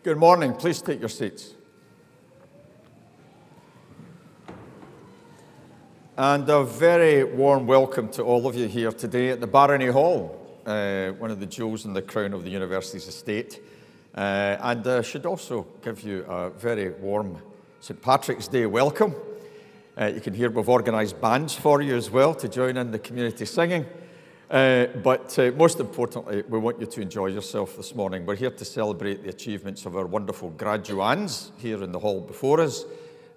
Good morning. Please take your seats. And a very warm welcome to all of you here today at the Barony Hall, one of the jewels in the crown of the university's estate. And I should also give you a very warm St. Patrick's Day welcome. You can hear we've organised bands for you as well to join in the community singing. But most importantly, we want you to enjoy yourself this morning. We're here to celebrate the achievements of our wonderful graduands here in the hall before us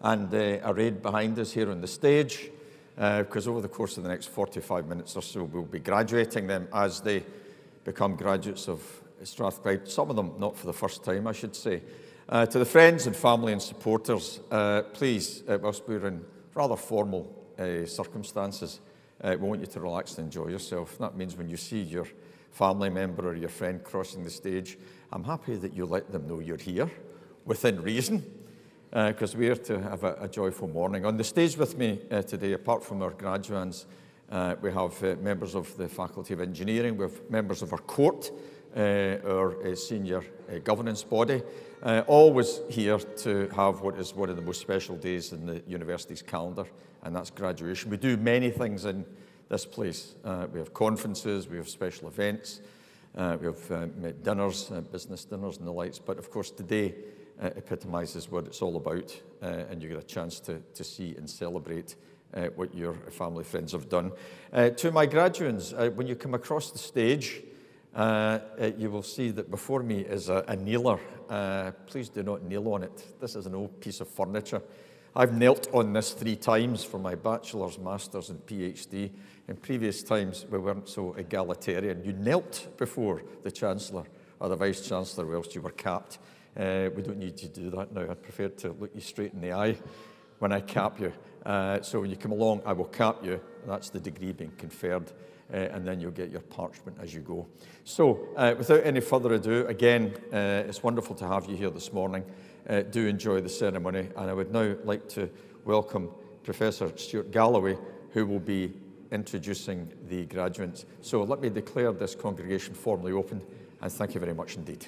and arrayed behind us here on the stage, because over the course of the next 45 minutes or so, we'll be graduating them as they become graduates of Strathclyde, some of them not for the first time, I should say. To the friends and family and supporters, please, whilst we're in rather formal circumstances, we want you to relax and enjoy yourself. That means when you see your family member or your friend crossing the stage, I'm happy that you let them know you're here, within reason, because we are to have a joyful morning. On the stage with me today, apart from our graduands, we have members of the Faculty of Engineering, we have members of our court, our senior governance body, always here to have what is one of the most special days in the university's calendar, and that's graduation. We do many things in this place. We have conferences, we have special events, we have dinners, business dinners and the likes, but of course today epitomises what it's all about, and you get a chance to see and celebrate what your family friends have done. To my graduands, when you come across the stage, you will see that before me is a kneeler. Please do not kneel on it. This is an old piece of furniture. I've knelt on this 3 times for my bachelor's, master's and PhD. In previous times, we weren't so egalitarian. You knelt before the Chancellor or the Vice-Chancellor whilst you were capped. We don't need you to do that now. I'd prefer to look you straight in the eye when I cap you. So when you come along, I will cap you. That's the degree being conferred. And then you'll get your parchment as you go. So, without any further ado, again, it's wonderful to have you here this morning. Do enjoy the ceremony, and I would now like to welcome Professor Stuart Galloway, who will be introducing the graduates. So let me declare this congregation formally open, and thank you very much indeed.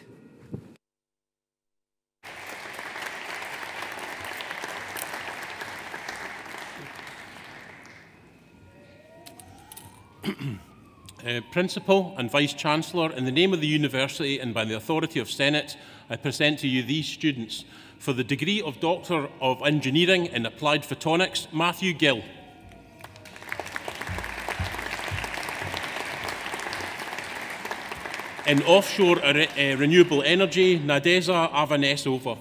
Principal and Vice-Chancellor, in the name of the University and by the authority of Senate, I present to you these students. For the degree of Doctor of Engineering in Applied Photonics, Matthew Gill. In Offshore Renewable Energy, Nadeza Avanesova.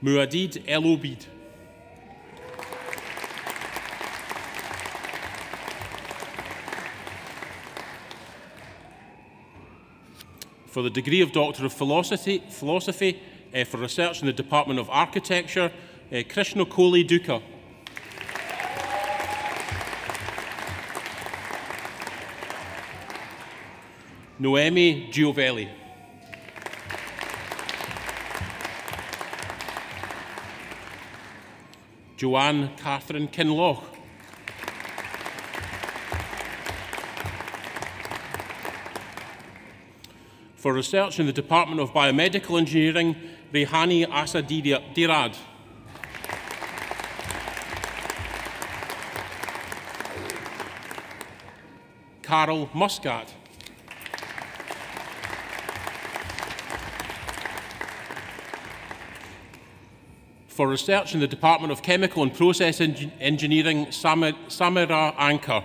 Muadid El Obid. For the degree of Doctor of Philosophy for research in the Department of Architecture, Krishna Kohli Duka. Noemi Giovelli. Joanne Catherine Kinloch. For research in the Department of Biomedical Engineering, Rehani Asa Dirad. Carol Muscat. For research in the Department of Chemical and Process Engineering, Samira Anker.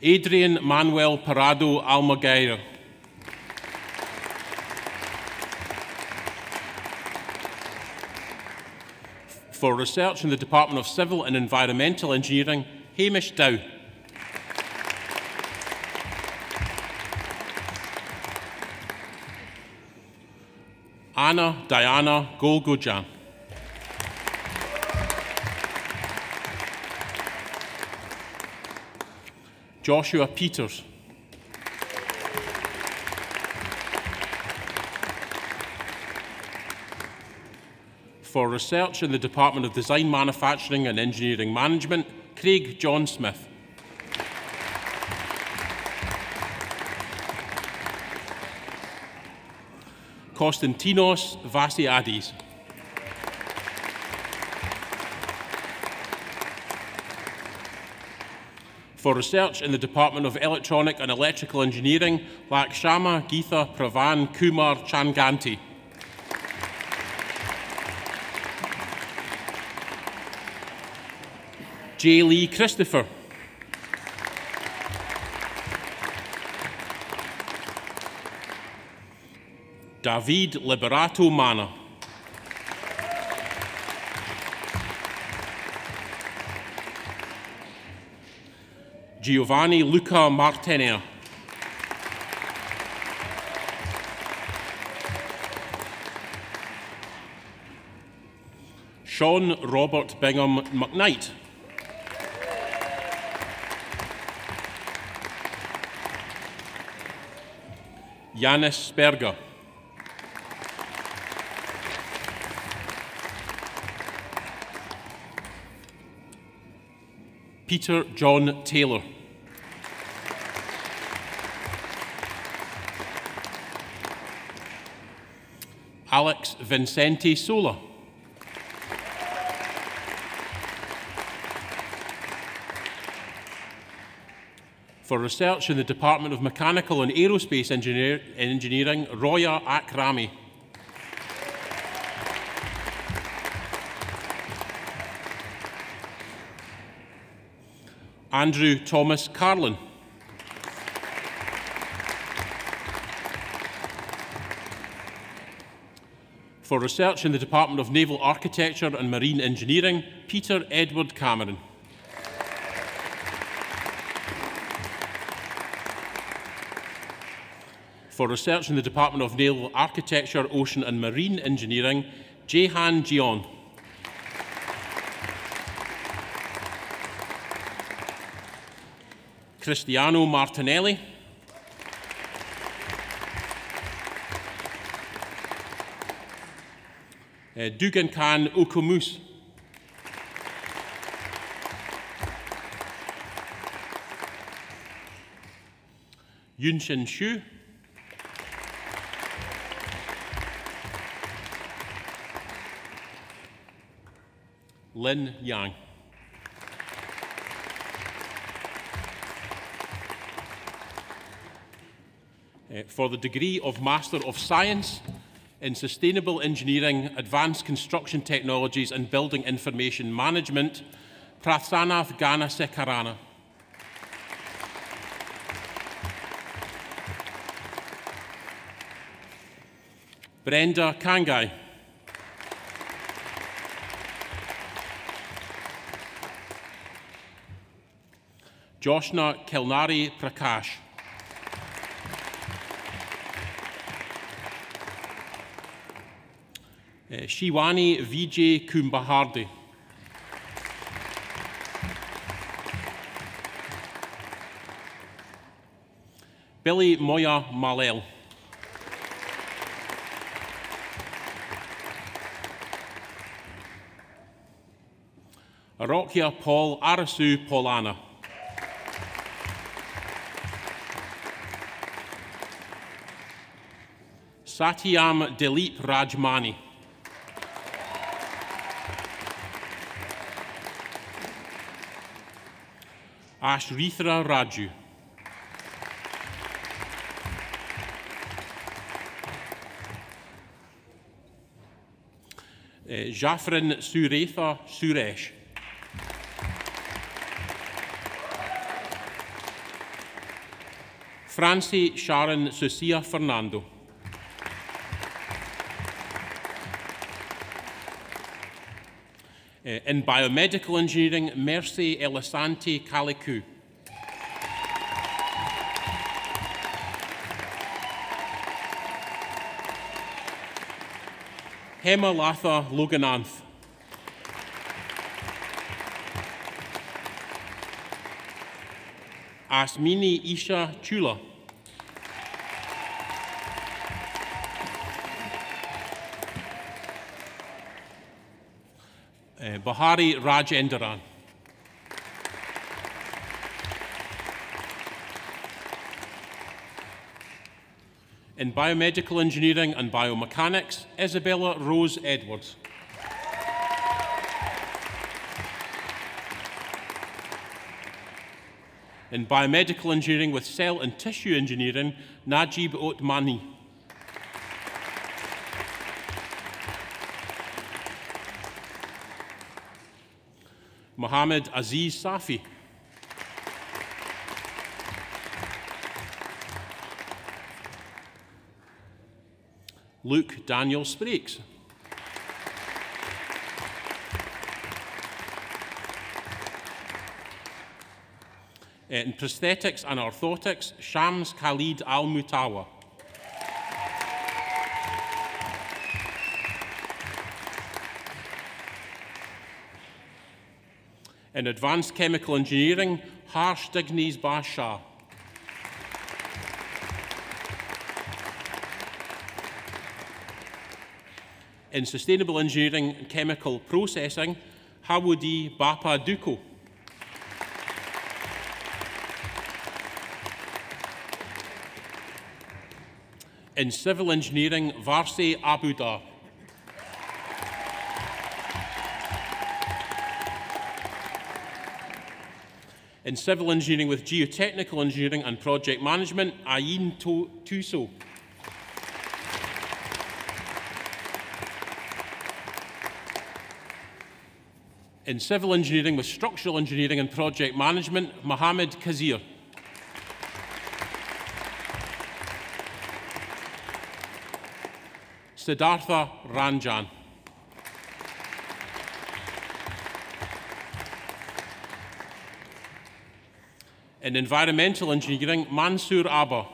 Adrian Manuel Parado Almaguer. For research in the Department of Civil and Environmental Engineering, Hamish Dow. Anna Diana Golgojan. Joshua Peters. For research in the Department of Design, Manufacturing and Engineering Management, Craig John Smith. Konstantinos Vasiadis. For research in the Department of Electronic and Electrical Engineering, Lakshama Geetha Pravan Kumar Changanti. J. Lee Christopher. David Liberato Mana. Giovanni Luca Martenea. Sean Robert Bingham McKnight. Yanis Sperger. Peter John Taylor. Alex Vincente Sola. For research in the Department of Mechanical and Aerospace Engineering, Roya Akrami. Andrew Thomas Carlin. For research in the Department of Naval Architecture and Marine Engineering, Peter Edward Cameron. For research in the Department of Naval Architecture, Ocean and Marine Engineering, Jehan Gion. Cristiano Martinelli. Dugan Khan Okumus. Yunshin Shu. Lin Yang. For the degree of Master of Science in Sustainable Engineering, Advanced Construction Technologies and Building Information Management, Prathanath Ganasekarana. Brenda Kangai. Joshna Kelnari Prakash. Shiwani Vijay Kumbahardi. Billy Moya Malel. Arokia Paul Arasu Polana. Satyam Dilip Rajmani. Ashrithra Raju. Jafrin Suretha Suresh. Francie Sharon Susia Fernando. In Biomedical Engineering, Mercy Elisante Kaliku. Hema Latha Logananth. Asmini Isha Chula. Bahari Rajendran. In Biomedical Engineering and Biomechanics, Isabella Rose Edwards. In Biomedical Engineering with Cell and Tissue Engineering, Najib Otmani. Mohammed Aziz Safi. Luke Daniel Sprake's. In Prosthetics and Orthotics, Shams Khalid Al-Mutawa. In Advanced Chemical Engineering, Harsh Dignees Bashar. In Sustainable Engineering and Chemical Processing, Hawudi Bapa Duko. In Civil Engineering, Varse Abudar. In Civil Engineering with Geotechnical Engineering and Project Management, Ayin Tuso. In Civil Engineering with Structural Engineering and Project Management, Mohammed Kazir. Siddhartha Ranjan. In Environmental Engineering, Mansoor Abba.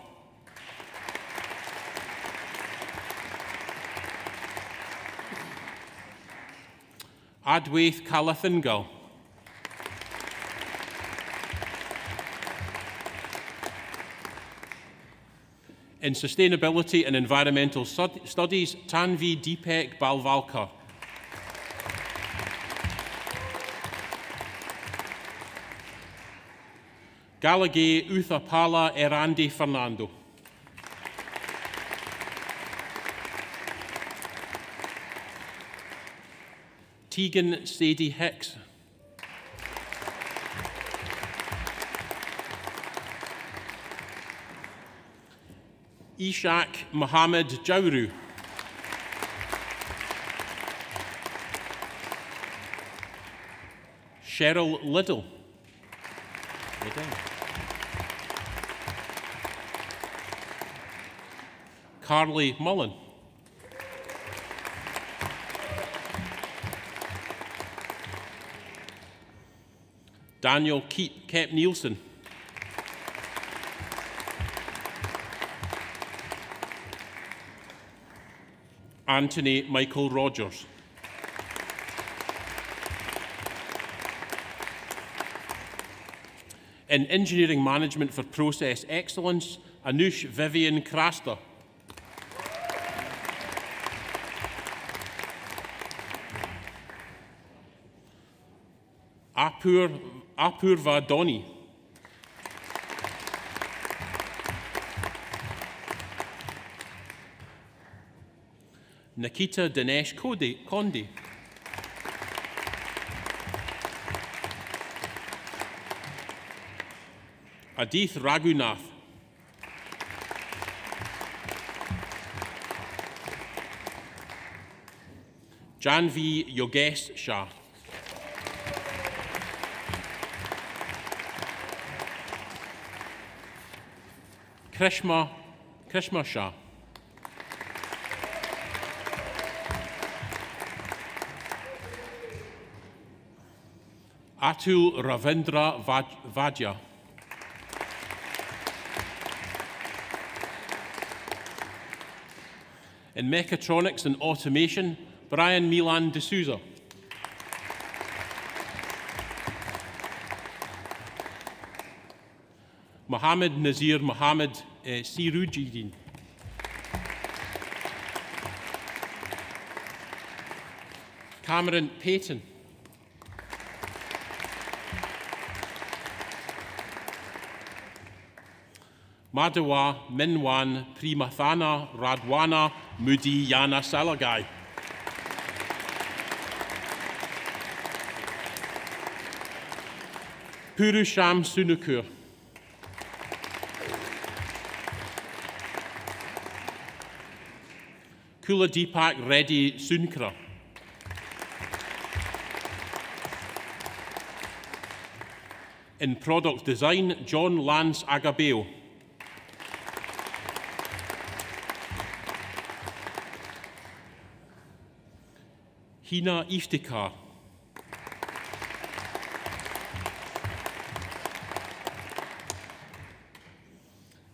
Adwaith Kalathingal. In Sustainability and Environmental Studies, Tanvi Deepak Balvalkar. Galagay Uthapala Erandi Fernando. Tegan Sadie Hicks. Ishak Mohammed Jauru. Cheryl Liddell. Carly Mullen. Daniel Kep Nielsen. Anthony Michael Rogers. In Engineering Management for Process Excellence, Anush Vivian Craster. Apurva Doni. Nikita Dinesh Konde. Adith Raghunath. Janvi Yogesh Shah. Krishma Shah. Atul Ravindra Vadya. In Mechatronics and Automation, Brian Milan D'Souza. Mohammed Nazir Mohammed Sirujidin. Cameron Payton. Madawa Minwan Primathana Radwana Mudi Yana Salagai. Purusham Sunukur. Kula Deepak Reddy Sunkra. In product design, John Lance Agabeo. Hina Iftikhar.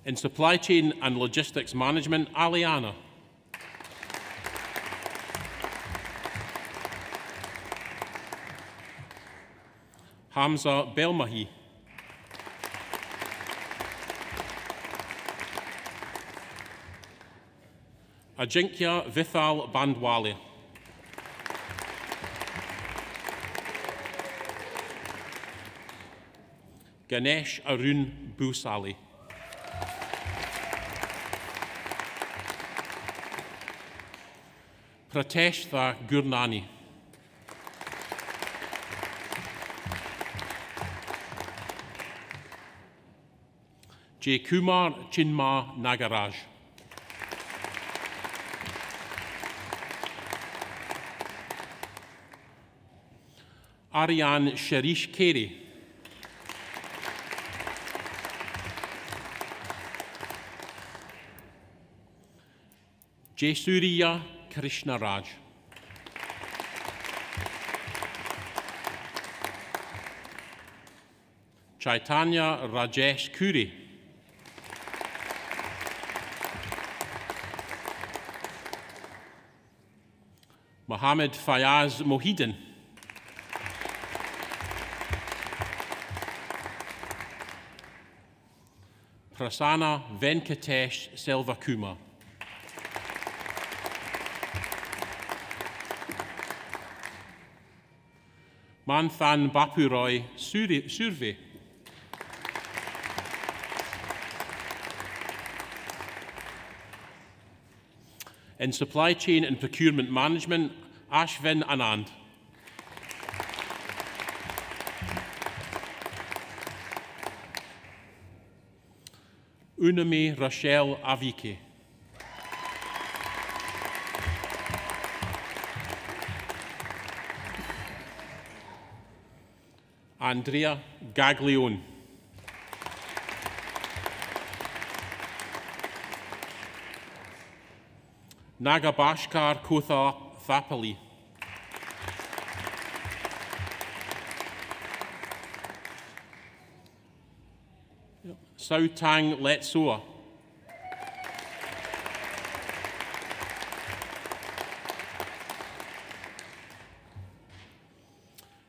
In supply chain and logistics management, Aliana. Hamza Belmahi. Ajinkya Vithal Bandwale. Ganesh Arun Busali. Prateshtha Gurnani. J. Kumar Chinma Nagaraj. Aryan Sharish Keri. J. Suriya Krishna Raj. Chaitanya Rajesh Kuri. Mohammed Fayaz Mohidin. Prasanna Venkatesh Selvakumar. Manthan Bapuroy Surve. In supply chain and procurement management, Ashvin Anand. Unami Rachel Avike. Andrea Gaglione. Nagabashkar Kotha Thapali. Sautang Letsoa.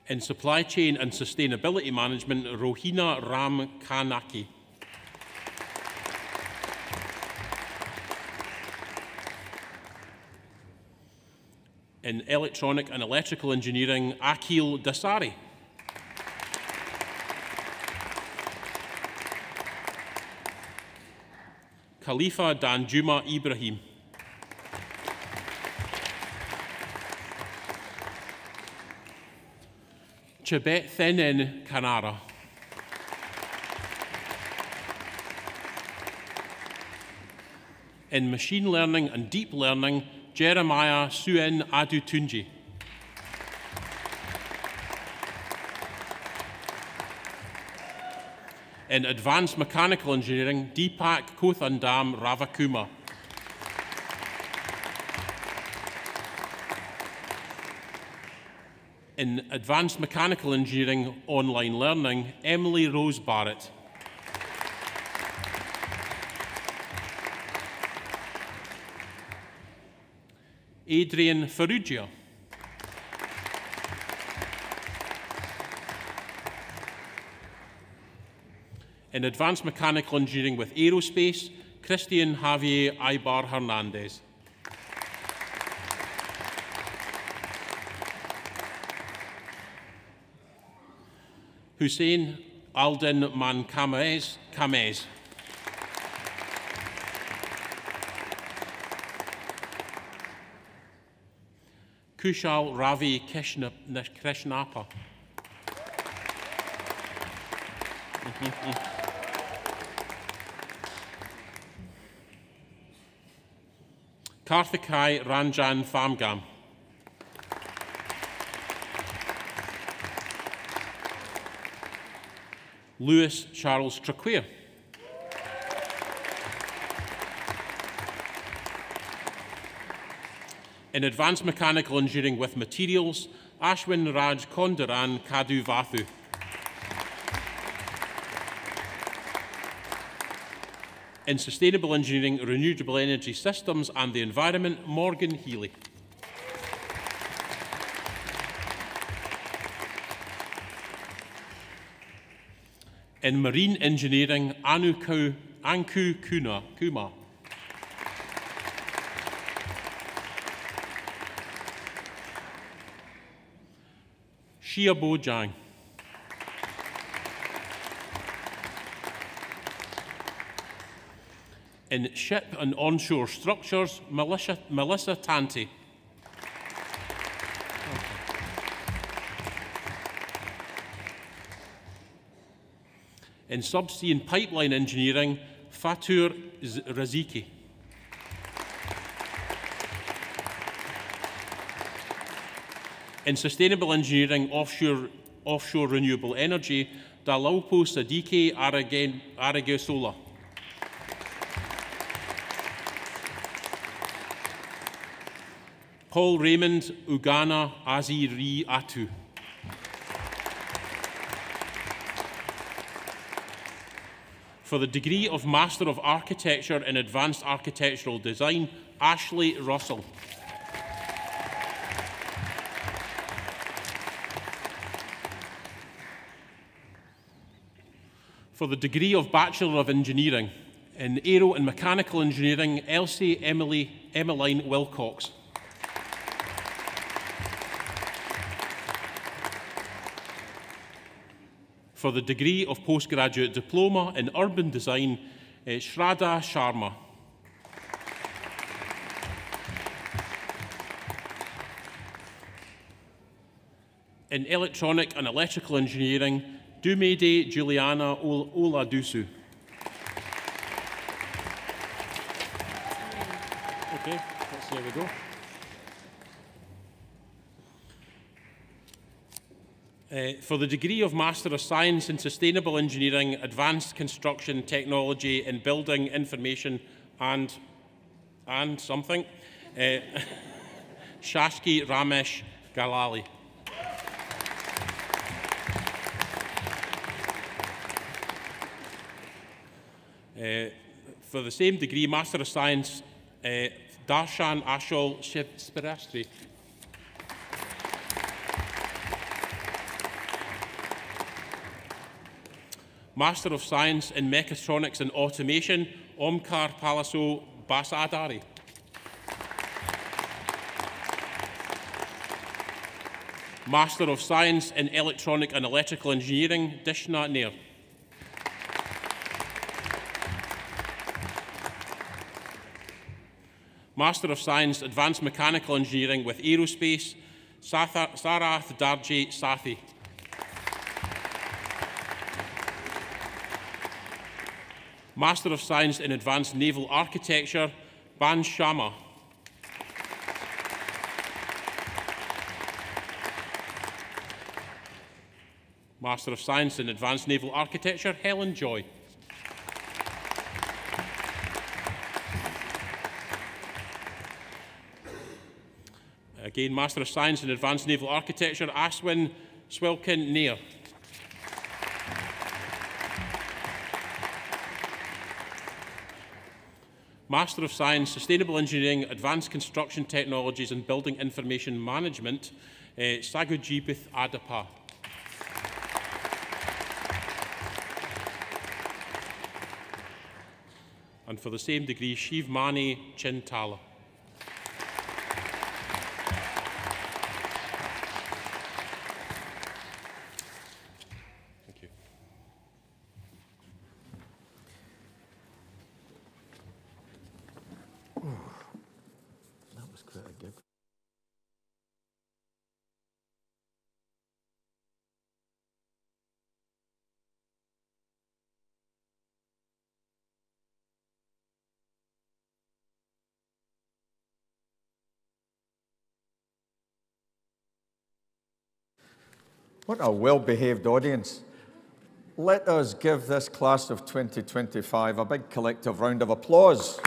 In supply chain and sustainability management, Rohina Ram Kanaki. In electronic and electrical engineering, Akhil Dasari. Khalifa Danjuma Ibrahim. Chebet Thenen Kanara. In machine learning and deep learning, Jeremiah Suen Adutunji. In advanced mechanical engineering, Deepak Kothandam Ravakuma. In advanced mechanical engineering online learning, Emily Rose Barrett. Adrian Ferrugia. In advanced mechanical engineering with aerospace, Christian Javier Ibar Hernandez. Hussein Alden Man Kamez. Kushal Ravi Krishnappa. Karthikai Ranjan Famgam. Lewis Charles Traquair. In Advanced Mechanical Engineering with Materials, Ashwin Raj Kondaran Kadu Vathu. In Sustainable Engineering, Renewable Energy Systems and the Environment, Morgan Healy. In Marine Engineering, Anku Kumar. Shia Bojang. In Ship and Onshore Structures, Melissa Tanti. In Subsea and Pipeline Engineering, Fatur Raziki. In Sustainable Engineering, Offshore Renewable Energy, Dalaupo Sadiki Aragesola. Paul Raymond Ugana Aziri Atu. For the degree of Master of Architecture in Advanced Architectural Design, Ashley Russell. For the degree of Bachelor of Engineering in Aero and Mechanical Engineering, Elsie Emmeline Wilcox. For the degree of Postgraduate Diploma in Urban Design, Shraddha Sharma. In Electronic and Electrical Engineering, Dumede Juliana Oladusu. Okay, there we go. For the degree of Master of Science in Sustainable Engineering, Advanced Construction Technology in Building Information and something, Shashki Ramesh Galali. For the same degree, Master of Science, Darshan Ashol Spirastri. Master of Science in Mechatronics and Automation, Omkar Palaso Basadari. Master of Science in Electronic and Electrical Engineering, Dishna Nair. Master of Science, Advanced Mechanical Engineering with Aerospace, Sarath Darji Sathi. Master of Science in Advanced Naval Architecture, Ban Sharma. Master of Science in Advanced Naval Architecture, Helen Joy. Again, Master of Science in Advanced Naval Architecture, Aswin Swelkin Nair. Master of Science, Sustainable Engineering, Advanced Construction Technologies and Building Information Management, Sagujibith Adapa. And for the same degree, Shivmani Chintala. What a well-behaved audience. Let us give this class of 2025 a big collective round of applause.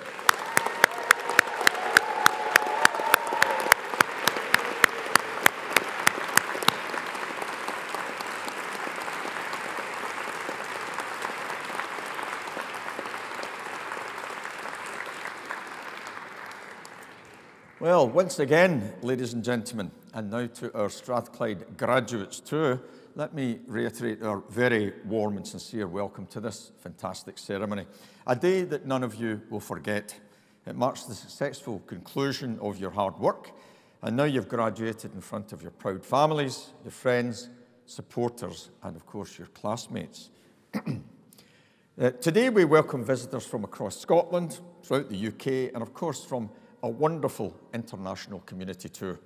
Well, once again, ladies and gentlemen, and now to our Strathclyde graduates too, let me reiterate our very warm and sincere welcome to this fantastic ceremony. A day that none of you will forget. It marks the successful conclusion of your hard work, and now you've graduated in front of your proud families, your friends, supporters, and of course your classmates. Today we welcome visitors from across Scotland, throughout the UK, and of course from a wonderful international community too.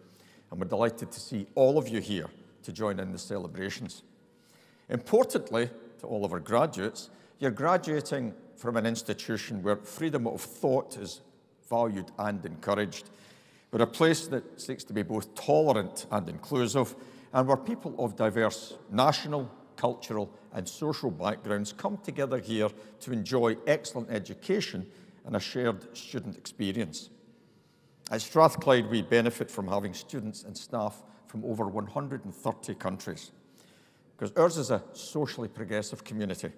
And we're delighted to see all of you here to join in the celebrations. Importantly, to all of our graduates, you're graduating from an institution where freedom of thought is valued and encouraged. We're a place that seeks to be both tolerant and inclusive, and where people of diverse national, cultural, and social backgrounds come together here to enjoy excellent education and a shared student experience. At Strathclyde, we benefit from having students and staff from over 130 countries, because ours is a socially progressive community,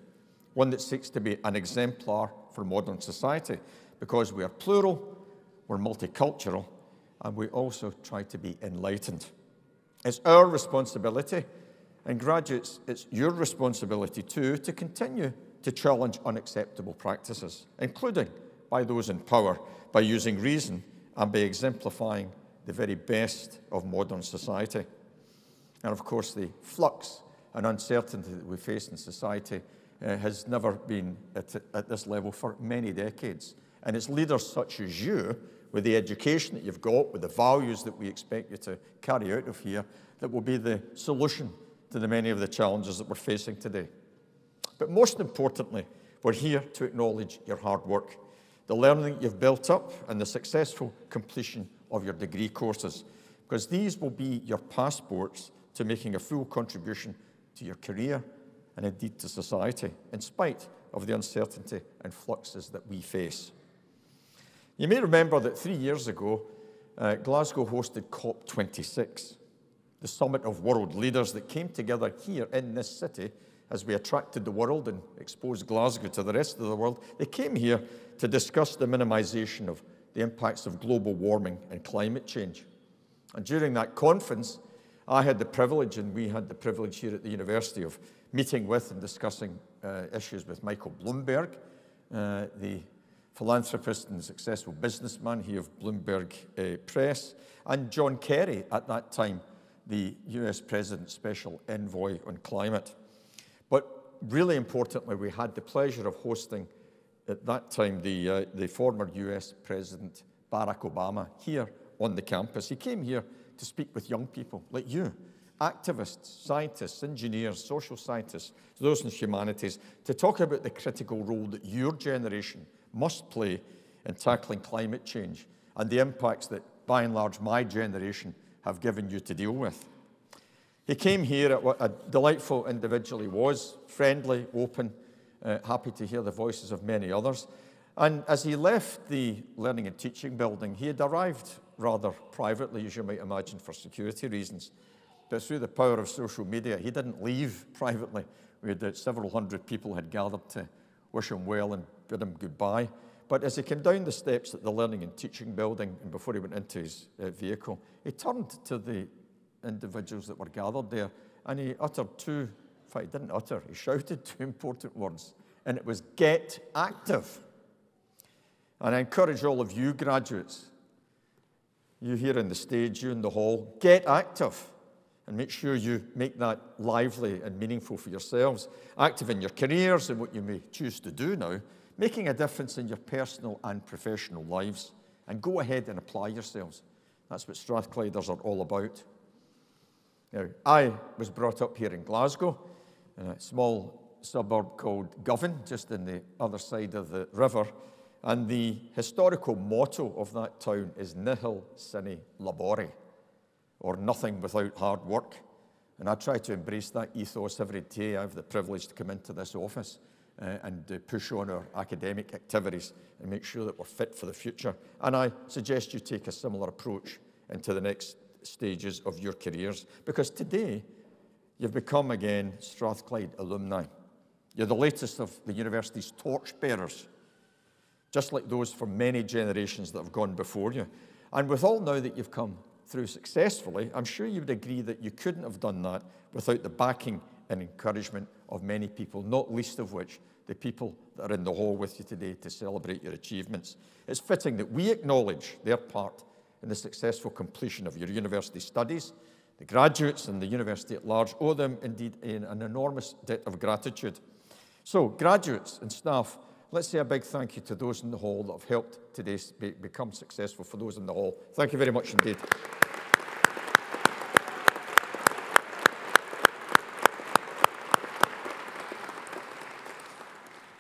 one that seeks to be an exemplar for modern society, because we are plural, we're multicultural, and we also try to be enlightened. It's our responsibility, and graduates, it's your responsibility too, to continue to challenge unacceptable practices, including by those in power, by using reason and by exemplifying the very best of modern society. And of course, the flux and uncertainty that we face in society has never been at this level for many decades. And it's leaders such as you, with the education that you've got, with the values that we expect you to carry out of here, that will be the solution to the many of the challenges that we're facing today. But most importantly, we're here to acknowledge your hard work, the learning that you've built up, and the successful completion of your degree courses, because these will be your passports to making a full contribution to your career and indeed to society, in spite of the uncertainty and fluxes that we face. You may remember that 3 years ago, Glasgow hosted COP26, the summit of world leaders that came together here in this city as we attracted the world and exposed Glasgow to the rest of the world. They came here to discuss the minimisation of the impacts of global warming and climate change. And during that conference, I had the privilege, and we had the privilege here at the university, of meeting with and discussing issues with Michael Bloomberg, the philanthropist and successful businessman, he of Bloomberg Press, and John Kerry, at that time, the US President's Special Envoy on Climate. But really importantly, we had the pleasure of hosting, at that time, the former US President Barack Obama here on the campus. He came here to speak with young people like you, activists, scientists, engineers, social scientists, those in humanities, to talk about the critical role that your generation must play in tackling climate change and the impacts that, by and large, my generation have given you to deal with. He came here at what a delightful individual he was, friendly, open, happy to hear the voices of many others. And as he left the Learning and Teaching building, he had arrived rather privately, as you might imagine, for security reasons. But through the power of social media, he didn't leave privately. We had several hundred people had gathered to wish him well and bid him goodbye. But as he came down the steps at the Learning and Teaching building, and before he went into his vehicle, he turned to the individuals that were gathered there, and he uttered two, in fact, he didn't utter, he shouted two important words, and it was, "Get active." And I encourage all of you graduates, you here on the stage, you in the hall, get active, and make sure you make that lively and meaningful for yourselves. Active in your careers and what you may choose to do now, making a difference in your personal and professional lives, and go ahead and apply yourselves. That's what Strathclyders are all about. Now, I was brought up here in Glasgow, in a small suburb called Govan, just on the other side of the river, and the historical motto of that town is Nihil sine labore, or nothing without hard work. And I try to embrace that ethos every day I have the privilege to come into this office and push on our academic activities and make sure that we're fit for the future. And I suggest you take a similar approach into the next stages of your careers, because today you've become again Strathclyde alumni. You're the latest of the university's torchbearers, just like those from many generations that have gone before you. And with all now that you've come through successfully, I'm sure you would agree that you couldn't have done that without the backing and encouragement of many people, not least of which the people that are in the hall with you today to celebrate your achievements. It's fitting that we acknowledge their part in the successful completion of your university studies. The graduates and the university at large owe them indeed an enormous debt of gratitude. So, graduates and staff, let's say a big thank you to those in the hall that have helped today become successful for those in the hall. Thank you very much indeed.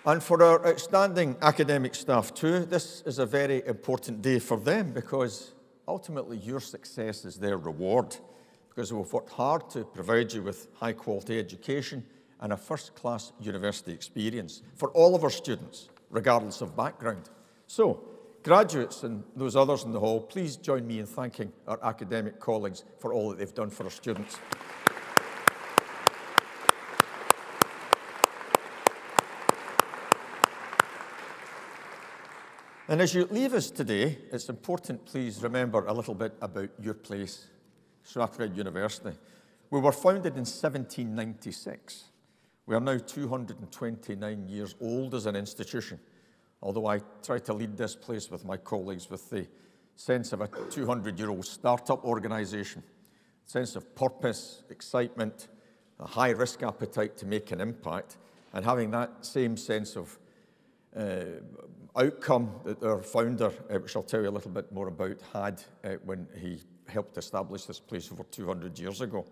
And for our outstanding academic staff too, this is a very important day for them, because ultimately your success is their reward, because we've worked hard to provide you with high quality education and a first-class university experience for all of our students, regardless of background. So, graduates and those others in the hall, please join me in thanking our academic colleagues for all that they've done for our students. And as you leave us today, it's important, please remember a little bit about your place, Strathclyde University. We were founded in 1796. We are now 229 years old as an institution, although I try to lead this place with my colleagues with the sense of a 200-year-old startup organisation, sense of purpose, excitement, a high-risk appetite to make an impact, and having that same sense of outcome that our founder, which I'll tell you a little bit more about, had when he helped establish this place over 200 years ago.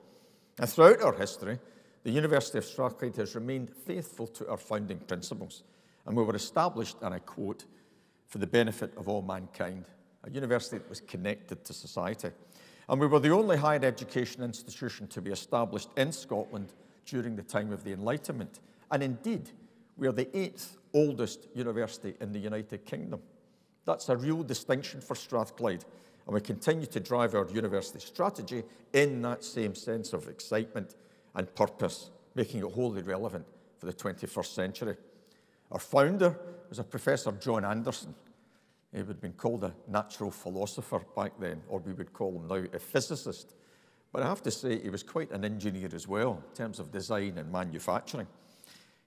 And throughout our history, the University of Strathclyde has remained faithful to our founding principles, and we were established, and I quote, for the benefit of all mankind, a university that was connected to society. And we were the only higher education institution to be established in Scotland during the time of the Enlightenment. And indeed, we are the 8th oldest university in the United Kingdom. That's a real distinction for Strathclyde, and we continue to drive our university strategy in that same sense of excitement and purpose, making it wholly relevant for the 21st century. Our founder was a Professor John Anderson. He would have been called a natural philosopher back then, or we would call him now a physicist. But I have to say he was quite an engineer as well, in terms of design and manufacturing.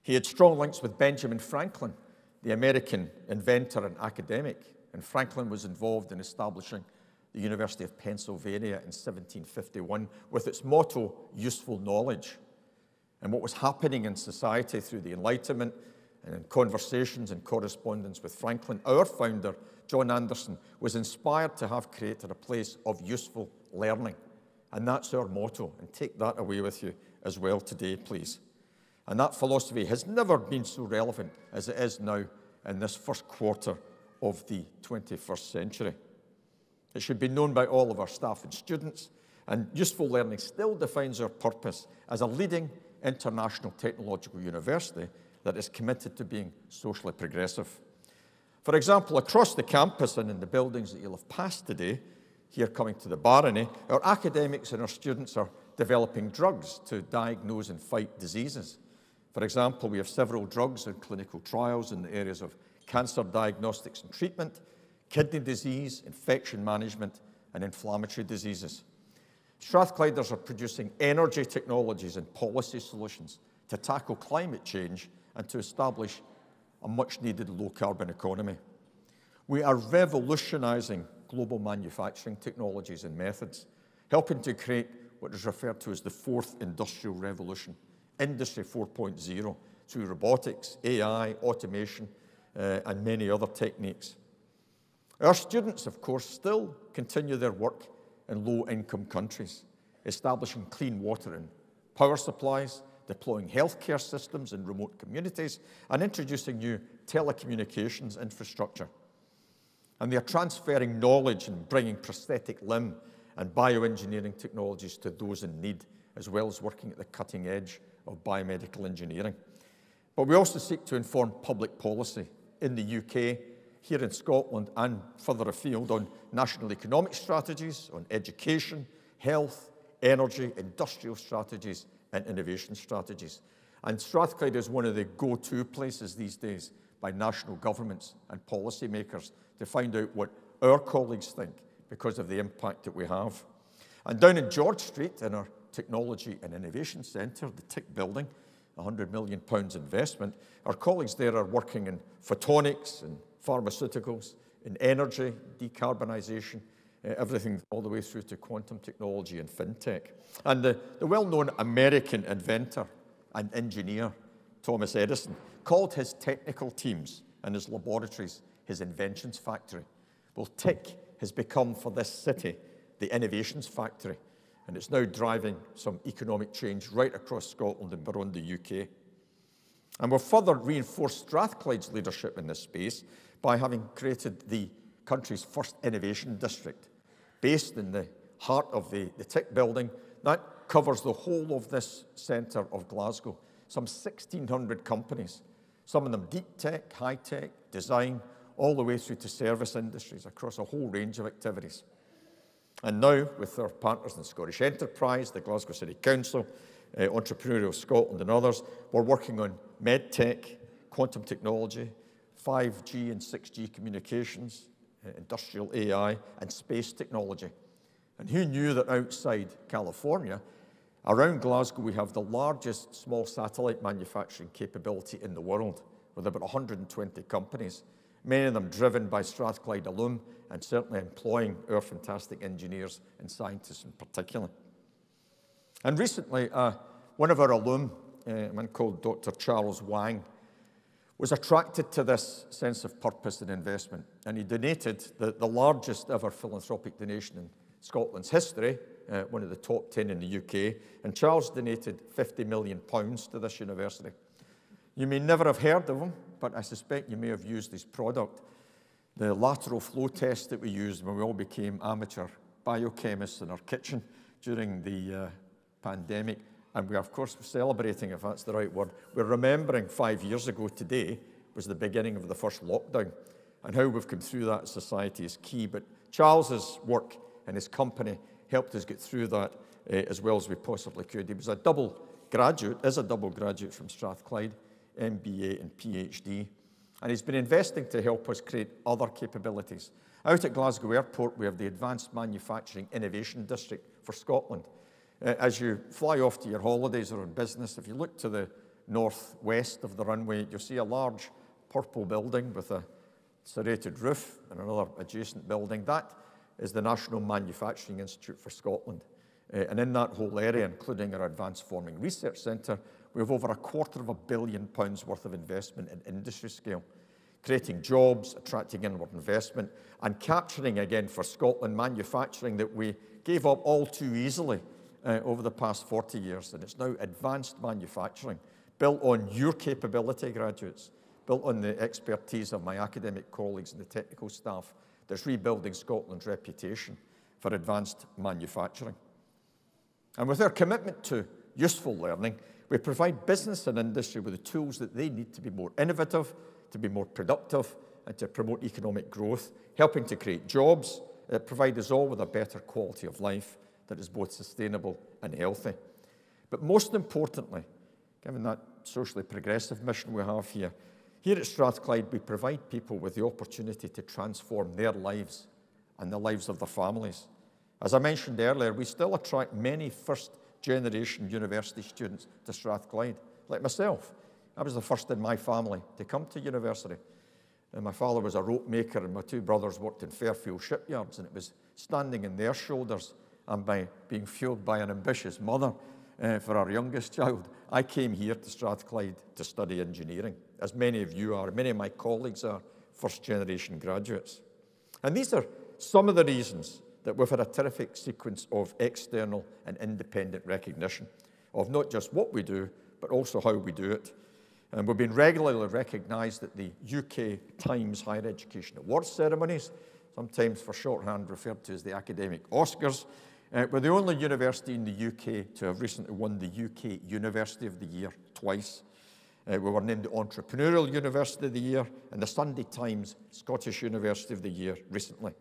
He had strong links with Benjamin Franklin, the American inventor and academic, and Franklin was involved in establishing the University of Pennsylvania in 1751 with its motto, useful knowledge. And what was happening in society through the Enlightenment and in conversations and correspondence with Franklin, our founder, John Anderson, was inspired to have created a place of useful learning. And that's our motto, and take that away with you as well today, please. And that philosophy has never been so relevant as it is now in this first quarter of the 21st century. It should be known by all of our staff and students, and useful learning still defines our purpose as a leading international technological university that is committed to being socially progressive. For example, across the campus and in the buildings that you'll have passed today, here coming to the Barony, our academics and our students are developing drugs to diagnose and fight diseases. For example, we have several drugs in clinical trials in the areas of cancer diagnostics and treatment, kidney disease, infection management, and inflammatory diseases. Strathclyders are producing energy technologies and policy solutions to tackle climate change and to establish a much-needed low-carbon economy. We are revolutionising global manufacturing technologies and methods, helping to create what is referred to as the fourth industrial revolution, Industry 4.0, through robotics, AI, automation, and many other techniques. Our students, of course, still continue their work in low-income countries, establishing clean water and power supplies, deploying healthcare systems in remote communities, and introducing new telecommunications infrastructure. And they are transferring knowledge and bringing prosthetic limb and bioengineering technologies to those in need, as well as working at the cutting edge of biomedical engineering. But we also seek to inform public policy in the UK, here in Scotland and further afield on national economic strategies, on education, health, energy, industrial strategies and innovation strategies. And Strathclyde is one of the go-to places these days by national governments and policymakers to find out what our colleagues think because of the impact that we have. And down in George Street, in our Technology and Innovation Centre, the TIC building, £100 million investment, our colleagues there are working in photonics and pharmaceuticals, in energy, decarbonisation, everything all the way through to quantum technology and fintech. And the well-known American inventor and engineer, Thomas Edison, called his technical teams and his laboratories his inventions factory. Well, TIC has become for this city the innovations factory, and it's now driving some economic change right across Scotland and beyond the UK. And we've further reinforced Strathclyde's leadership in this space by having created the country's first innovation district, based in the heart of the TIC building. That covers the whole of this centre of Glasgow, some 1,600 companies, some of them deep tech, high tech, design, all the way through to service industries across a whole range of activities. And now, with our partners in Scottish Enterprise, the Glasgow City Council, Entrepreneurial Scotland and others, we're working on medtech, quantum technology, 5G and 6G communications, industrial AI, and space technology. And who knew that outside California, around Glasgow, we have the largest small satellite manufacturing capability in the world, with about 120 companies, many of them driven by Strathclyde alum, and certainly employing our fantastic engineers and scientists in particular. And recently, one of our alum, a man called Dr. Charles Wang, was attracted to this sense of purpose and investment, and he donated the largest ever philanthropic donation in Scotland's history, one of the top 10 in the UK, and Charles donated £50 million to this university. You may never have heard of him, but I suspect you may have used his product, the lateral flow test that we used when we all became amateur biochemists in our kitchen during the pandemic. And we are, of course, celebrating, if that's the right word. We're remembering 5 years ago today was the beginning of the first lockdown, and how we've come through that as society is key. But Charles's work and his company helped us get through that as well as we possibly could. He was a double graduate from Strathclyde, MBA and PhD, and he's been investing to help us create other capabilities. Out at Glasgow Airport, we have the Advanced Manufacturing Innovation District for Scotland. As you fly off to your holidays or on business, if you look to the northwest of the runway, you'll see a large purple building with a serrated roof and another adjacent building. That is the National Manufacturing Institute for Scotland. And in that whole area, including our Advanced Forming Research Centre, we have over £250 million worth of investment in industry scale, creating jobs, attracting inward investment, and capturing again for Scotland manufacturing that we gave up all too easily over the past 40 years. And it's now advanced manufacturing, built on your capability, graduates, built on the expertise of my academic colleagues and the technical staff, that's rebuilding Scotland's reputation for advanced manufacturing. And with our commitment to useful learning, we provide business and industry with the tools that they need to be more innovative, to be more productive, and to promote economic growth, helping to create jobs that provide us all with a better quality of life that is both sustainable and healthy. But most importantly, given that socially progressive mission we have here at Strathclyde, we provide people with the opportunity to transform their lives and the lives of their families. As I mentioned earlier, we still attract many first-generation university students to Strathclyde, like myself. I was the first in my family to come to university. And my father was a rope maker, and my two brothers worked in Fairfield shipyards, and it was standing on their shoulders and by being fueled by an ambitious mother for our youngest child, I came here to Strathclyde to study engineering, as many of you are, many of my colleagues are first-generation graduates. And these are some of the reasons that we've had a terrific sequence of external and independent recognition of not just what we do, but also how we do it. And we've been regularly recognised at the UK Times Higher Education Awards ceremonies, sometimes for shorthand referred to as the academic Oscars. We're the only university in the UK to have recently won the UK University of the Year twice. We were named the Entrepreneurial University of the Year and the Sunday Times Scottish University of the Year recently.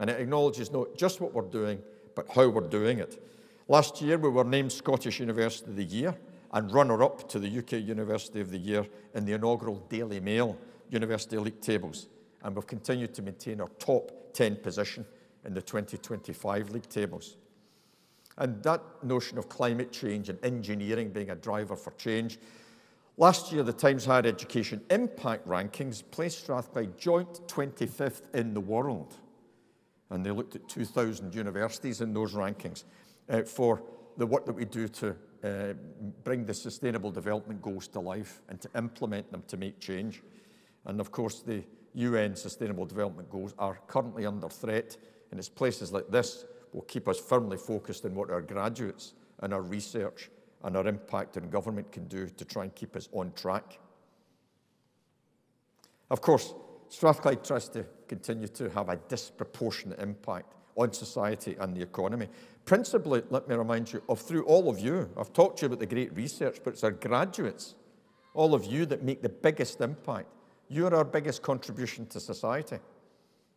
And it acknowledges not just what we're doing, but how we're doing it. Last year, we were named Scottish University of the Year and runner-up to the UK University of the Year in the inaugural Daily Mail University League tables. And we've continued to maintain our top 10 position in the 2025 league tables. And that notion of climate change and engineering being a driver for change. Last year, the Times Higher Education Impact Rankings placed Strathclyde joint 25th in the world. And they looked at 2,000 universities in those rankings for the work that we do to bring the Sustainable Development Goals to life and to implement them to make change. And of course, the UN Sustainable Development Goals are currently under threat, and it's places like this will keep us firmly focused on what our graduates and our research and our impact on government can do to try and keep us on track. Of course, Strathclyde tries to continue to have a disproportionate impact on society and the economy. Principally, let me remind you, through all of you, I've talked to you about the great research, but it's our graduates, all of you that make the biggest impact. You're our biggest contribution to society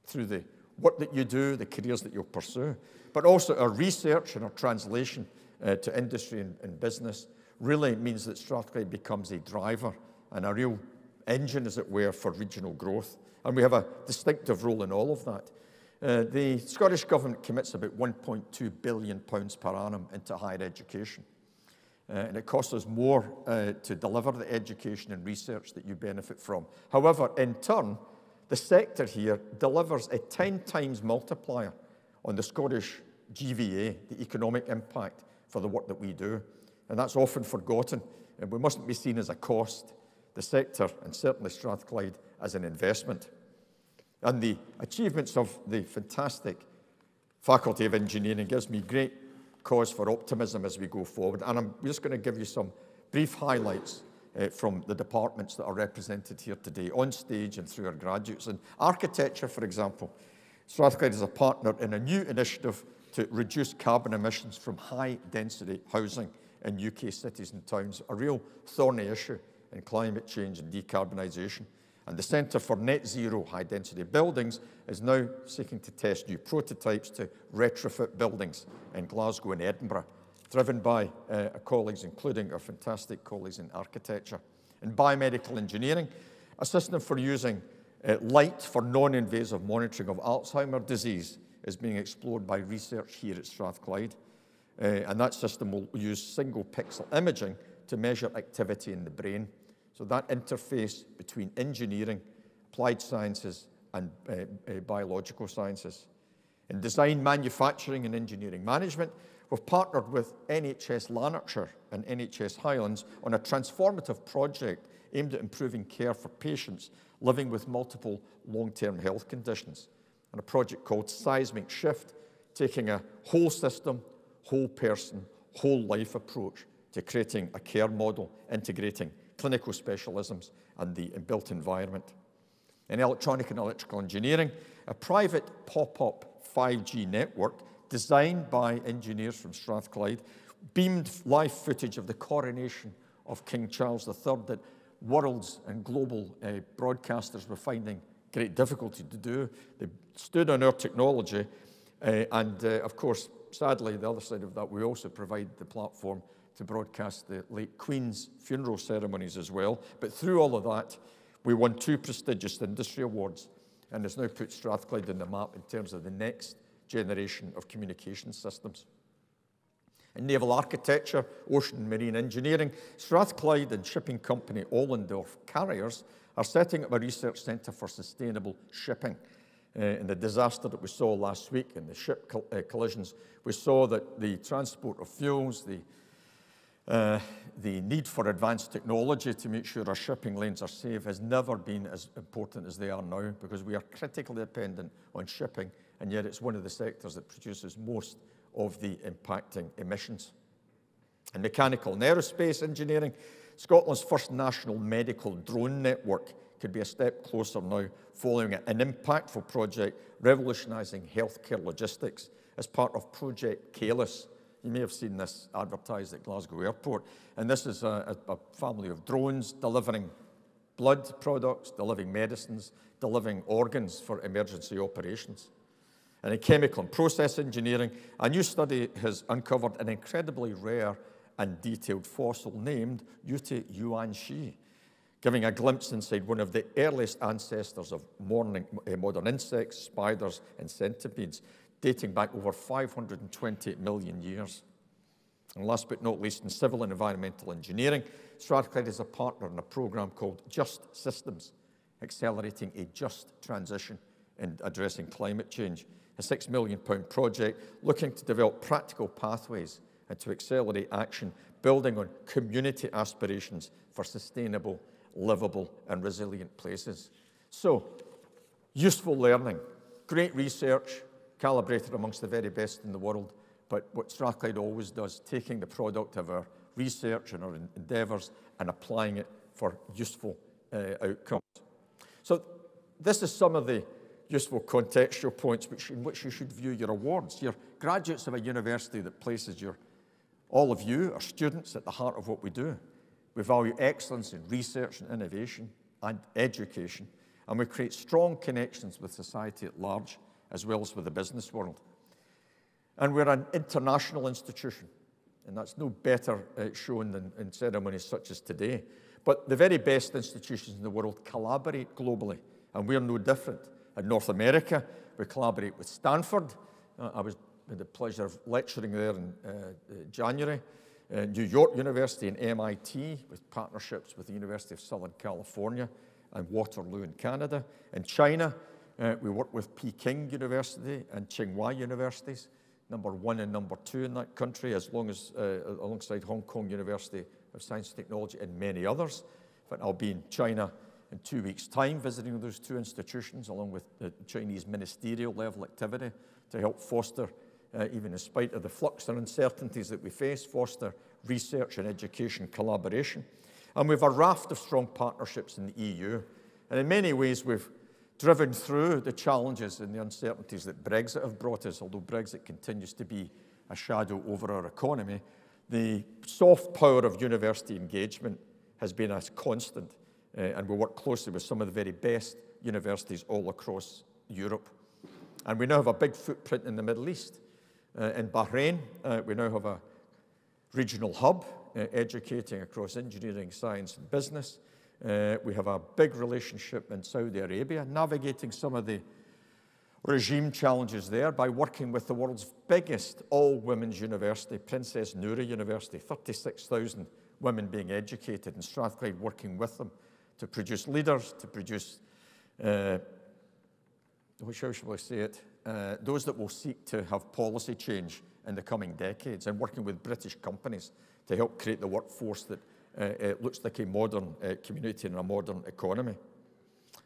through the work that you do, the careers that you'll pursue, but also our research and our translation to industry and business really means that Strathclyde becomes a driver and a real engine, as it were, for regional growth. And we have a distinctive role in all of that. The Scottish Government commits about £1.2 billion per annum into higher education. And it costs us more to deliver the education and research that you benefit from. However, in turn, the sector here delivers a 10 times multiplier on the Scottish GVA, the economic impact for the work that we do. And that's often forgotten. And we mustn't be seen as a cost. The sector, and certainly Strathclyde, as an investment. And the achievements of the fantastic Faculty of Engineering gives me great cause for optimism as we go forward. And I'm just going to give you some brief highlights from the departments that are represented here today, on stage and through our graduates. In architecture, for example, Strathclyde is a partner in a new initiative to reduce carbon emissions from high-density housing in UK cities and towns, a real thorny issue in climate change and decarbonisation. And the Centre for Net Zero High-Density Buildings is now seeking to test new prototypes to retrofit buildings in Glasgow and Edinburgh, driven by our colleagues, including our fantastic colleagues in architecture. In biomedical engineering, a system for using light for non-invasive monitoring of Alzheimer's disease is being explored by research here at Strathclyde. And that system will use single pixel imaging to measure activity in the brain. So that interface between engineering, applied sciences, and biological sciences. In design, manufacturing, and engineering management, we've partnered with NHS Lanarkshire and NHS Highlands on a transformative project aimed at improving care for patients living with multiple long-term health conditions. And a project called Seismic Shift, taking a whole system, whole person, whole life approach to creating a care model, integrating clinical specialisms and the built environment. In electronic and electrical engineering, a private pop-up 5G network designed by engineers from Strathclyde beamed live footage of the coronation of King Charles III that worlds and global broadcasters were finding great difficulty to do. They stood on our technology and of course, sadly, the other side of that, we also provide the platform to broadcast the late Queen's funeral ceremonies as well. But through all of that, we won 2 prestigious industry awards, and has now put Strathclyde on the map in terms of the next generation of communication systems. In naval architecture, ocean and marine engineering, Strathclyde and shipping company Ollendorff Carriers are setting up a research centre for sustainable shipping. In the disaster that we saw last week in the ship collisions, we saw that the transport of fuels, the need for advanced technology to make sure our shipping lanes are safe has never been as important as they are now, because we are critically dependent on shipping, and yet it's one of the sectors that produces most of the impacting emissions. In mechanical and aerospace engineering, Scotland's first national medical drone network could be a step closer now following an impactful project revolutionising healthcare logistics as part of Project Caelus. You may have seen this advertised at Glasgow Airport. And this is a family of drones delivering blood products, delivering medicines, delivering organs for emergency operations. And in chemical and process engineering, a new study has uncovered an incredibly rare and detailed fossil named Yuti Yuanxi, giving a glimpse inside one of the earliest ancestors of modern insects, spiders, and centipedes, dating back over 520 million years. And last but not least, in civil and environmental engineering, Strathclyde is a partner in a program called Just Systems, accelerating a just transition in addressing climate change. A £6 million project looking to develop practical pathways and to accelerate action, building on community aspirations for sustainable, livable, and resilient places. So, useful learning, great research, calibrated amongst the very best in the world, but what Strathclyde always does, taking the product of our research and our endeavours and applying it for useful outcomes. So this is some of the useful contextual points in which you should view your awards. You're graduates of a university that places all of you are students at the heart of what we do. We value excellence in research and innovation and education, and we create strong connections with society at large, as well as with the business world. And we're an international institution, and that's no better shown than in ceremonies such as today. But the very best institutions in the world collaborate globally, and we're no different. In North America, we collaborate with Stanford. I had the pleasure of lecturing there in January. New York University and MIT, with partnerships with the University of Southern California and Waterloo in Canada. In China, we work with Peking University and Tsinghua Universities, #1 and #2 in that country, alongside Hong Kong University of Science and Technology and many others. But I'll be in China in 2 weeks' time, visiting those two institutions, along with the Chinese ministerial level activity to help foster, even in spite of the flux and uncertainties that we face, foster research and education collaboration. And we have a raft of strong partnerships in the EU. And in many ways, we've driven through the challenges and the uncertainties that Brexit have brought us, although Brexit continues to be a shadow over our economy. The soft power of university engagement has been a constant, and we work closely with some of the very best universities all across Europe. And we now have a big footprint in the Middle East. In Bahrain, we now have a regional hub educating across engineering, science, and business. We have a big relationship in Saudi Arabia, navigating some of the regime challenges there by working with the world's biggest all-women's university, Princess Noura University, 36,000 women being educated, and Strathclyde working with them to produce leaders, to produce, how shall I say it, those that will seek to have policy change in the coming decades, and working with British companies to help create the workforce that looks like a modern community and a modern economy.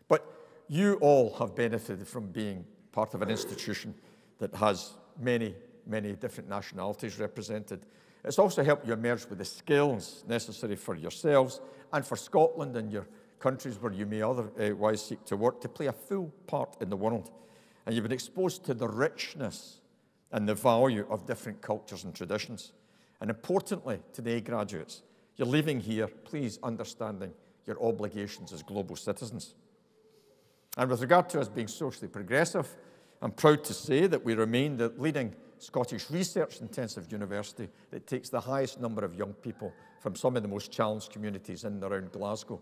But you all have benefited from being part of an institution that has many, many different nationalities represented. It's also helped you emerge with the skills necessary for yourselves and for Scotland and your countries where you may otherwise seek to work to play a full part in the world. And you've been exposed to the richness and the value of different cultures and traditions. And importantly, today, graduates, you're leaving here, please, understanding your obligations as global citizens. And with regard to us being socially progressive, I'm proud to say that we remain the leading Scottish research-intensive university that takes the highest number of young people from some of the most challenged communities in and around Glasgow.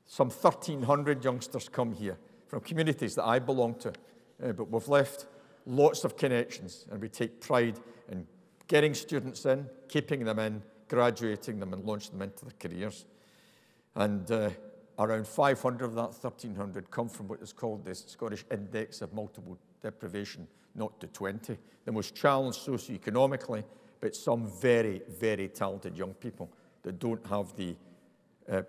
Some 1,300 youngsters come here from communities that I belong to, but we've left lots of connections, and we take pride in getting students in, keeping them in, graduating them, and launching them into their careers. And around 500 of that 1,300 come from what is called the Scottish Index of Multiple Deprivation, 0 to 20, the most challenged socioeconomically, but some very, very talented young people that don't have the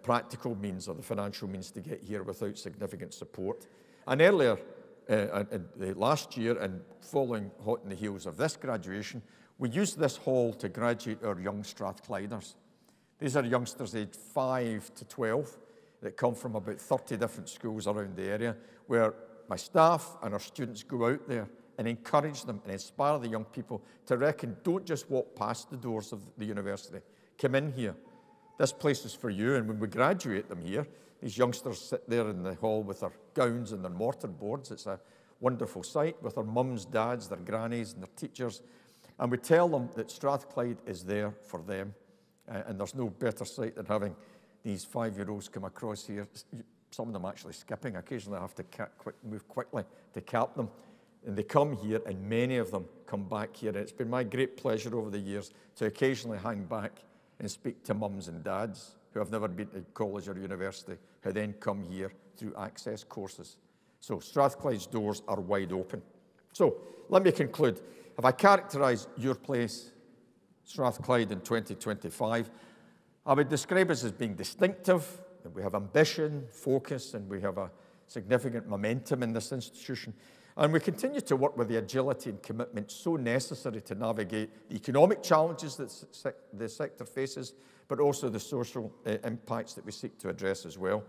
practical means or the financial means to get here without significant support. And earlier, last year, and following hot on the heels of this graduation, we used this hall to graduate our young Strathclyders. These are youngsters aged 5 to 12, that come from about 30 different schools around the area, where my staff and our students go out there and encourage them and inspire the young people to reckon, don't just walk past the doors of the university. Come in here. This place is for you, and when we graduate them here, these youngsters sit there in the hall with their gowns and their mortar boards. It's a wonderful sight, with their mums, dads, their grannies and their teachers. And we tell them that Strathclyde is there for them. And there's no better sight than having these 5-year-olds come across here, some of them actually skipping. Occasionally I have to move quickly to cap them. And they come here, and many of them come back here. And it's been my great pleasure over the years to occasionally hang back and speak to mums and dads who have never been to college or university, who then come here through access courses. So Strathclyde's doors are wide open. So let me conclude. If I characterise your place, Strathclyde in 2025, I would describe us as being distinctive, that we have ambition, focus, and we have a significant momentum in this institution. And we continue to work with the agility and commitment so necessary to navigate the economic challenges that the sector faces, but also the social impacts that we seek to address as well.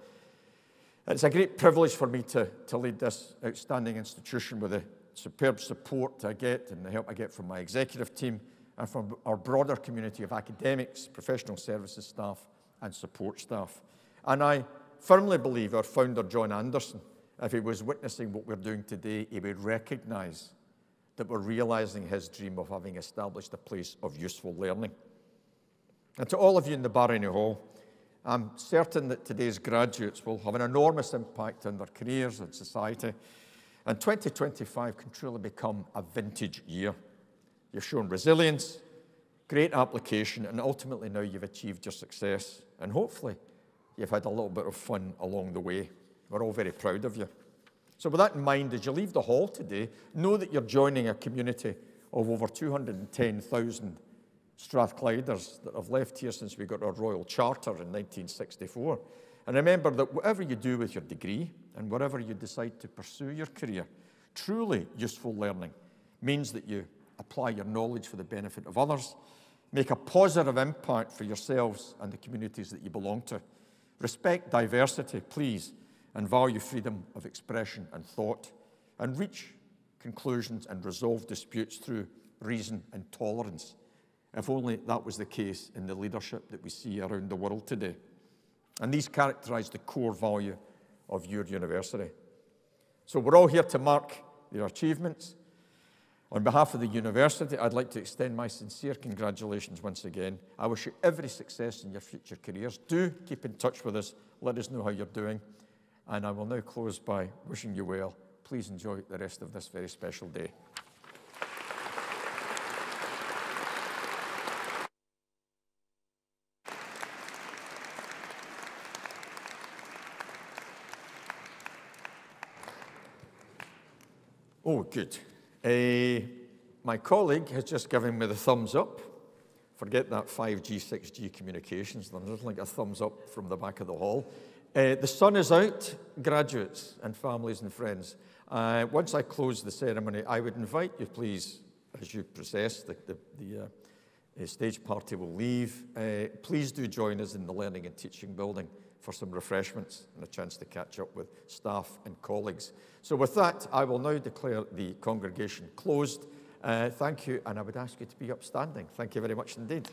It's a great privilege for me to lead this outstanding institution with the superb support I get and the help I get from my executive team and from our broader community of academics, professional services staff and support staff. And I firmly believe our founder, John Anderson, if he was witnessing what we're doing today, he would recognise that we're realising his dream of having established a place of useful learning. And to all of you in the Barony Hall, I'm certain that today's graduates will have an enormous impact on their careers and society. And 2025 can truly become a vintage year. You've shown resilience, great application, and ultimately now you've achieved your success. And hopefully you've had a little bit of fun along the way. We're all very proud of you. So with that in mind, as you leave the hall today, know that you're joining a community of over 210,000 Strathclyders that have left here since we got our Royal Charter in 1964. And remember that whatever you do with your degree and wherever you decide to pursue your career, truly useful learning means that you apply your knowledge for the benefit of others, make a positive impact for yourselves and the communities that you belong to. Respect diversity, please, and value freedom of expression and thought, and reach conclusions and resolve disputes through reason and tolerance. If only that was the case in the leadership that we see around the world today. And these characterise the core value of your university. So we're all here to mark your achievements. On behalf of the university, I'd like to extend my sincere congratulations once again. I wish you every success in your future careers. Do keep in touch with us. Let us know how you're doing. And I will now close by wishing you well. Please enjoy the rest of this very special day. Oh, good. My colleague has just given me the thumbs up. Forget that 5G, 6G communications. There's nothing like a thumbs up from the back of the hall. The sun is out, graduates and families and friends. Once I close the ceremony, I would invite you, please, as you process, the stage party will leave. Please do join us in the Learning and Teaching building for some refreshments and a chance to catch up with staff and colleagues. So with that, I will now declare the congregation closed. Thank you, and I would ask you to be upstanding. Thank you very much indeed.